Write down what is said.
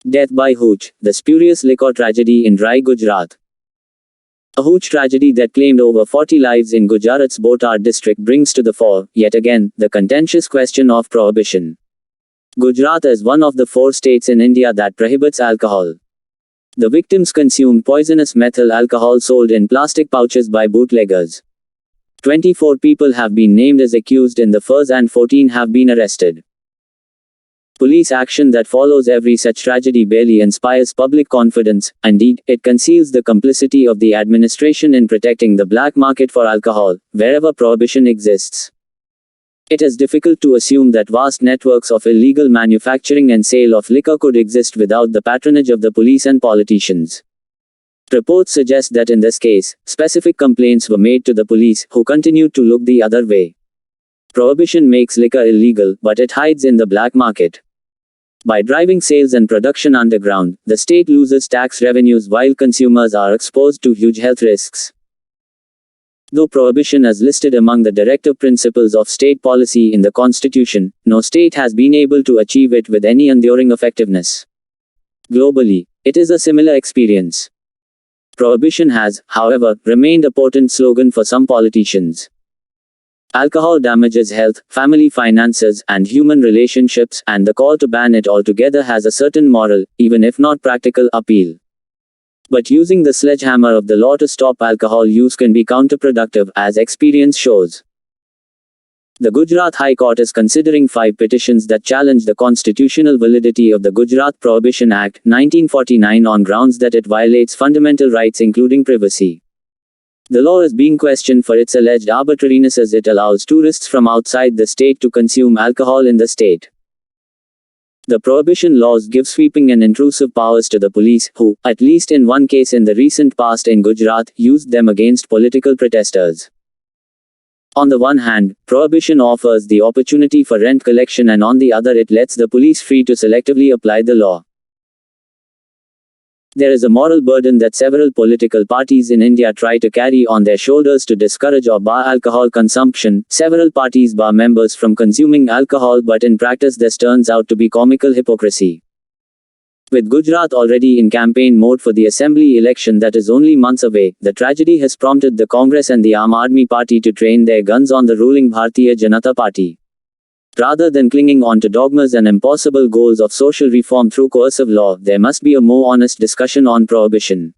Death by hooch, the spurious liquor tragedy in Rai, Gujarat. A hooch tragedy that claimed over 40 lives in Gujarat's Botad district brings to the fore, yet again, the contentious question of prohibition. Gujarat is one of the 4 states in India that prohibits alcohol. The victims consumed poisonous methyl alcohol sold in plastic pouches by bootleggers. 24 people have been named as accused in the first and 14 have been arrested. Police action that follows every such tragedy barely inspires public confidence. Indeed, it conceals the complicity of the administration in protecting the black market for alcohol, wherever prohibition exists. It is difficult to assume that vast networks of illegal manufacturing and sale of liquor could exist without the patronage of the police and politicians. Reports suggest that in this case, specific complaints were made to the police, who continued to look the other way. Prohibition makes liquor illegal, but it hides in the black market. By driving sales and production underground, the state loses tax revenues while consumers are exposed to huge health risks. Though prohibition is listed among the directive principles of state policy in the Constitution, no state has been able to achieve it with any enduring effectiveness. Globally, it is a similar experience. Prohibition has, however, remained a potent slogan for some politicians. Alcohol damages health, family finances, and human relationships, and the call to ban it altogether has a certain moral, even if not practical, appeal. But using the sledgehammer of the law to stop alcohol use can be counterproductive, as experience shows. The Gujarat High Court is considering 5 petitions that challenge the constitutional validity of the Gujarat Prohibition Act, 1949 on grounds that it violates fundamental rights including privacy. The law is being questioned for its alleged arbitrariness as it allows tourists from outside the state to consume alcohol in the state. The prohibition laws give sweeping and intrusive powers to the police, who, at least in one case in the recent past in Gujarat, used them against political protesters. On the one hand, prohibition offers the opportunity for rent collection, and on the other it lets the police free to selectively apply the law. There is a moral burden that several political parties in India try to carry on their shoulders to discourage or bar alcohol consumption. Several parties bar members from consuming alcohol, but in practice this turns out to be comical hypocrisy. With Gujarat already in campaign mode for the assembly election that is only months away, the tragedy has prompted the Congress and the Aam Aadmi Party to train their guns on the ruling Bharatiya Janata Party. Rather than clinging on to dogmas and impossible goals of social reform through coercive law, there must be a more honest discussion on prohibition.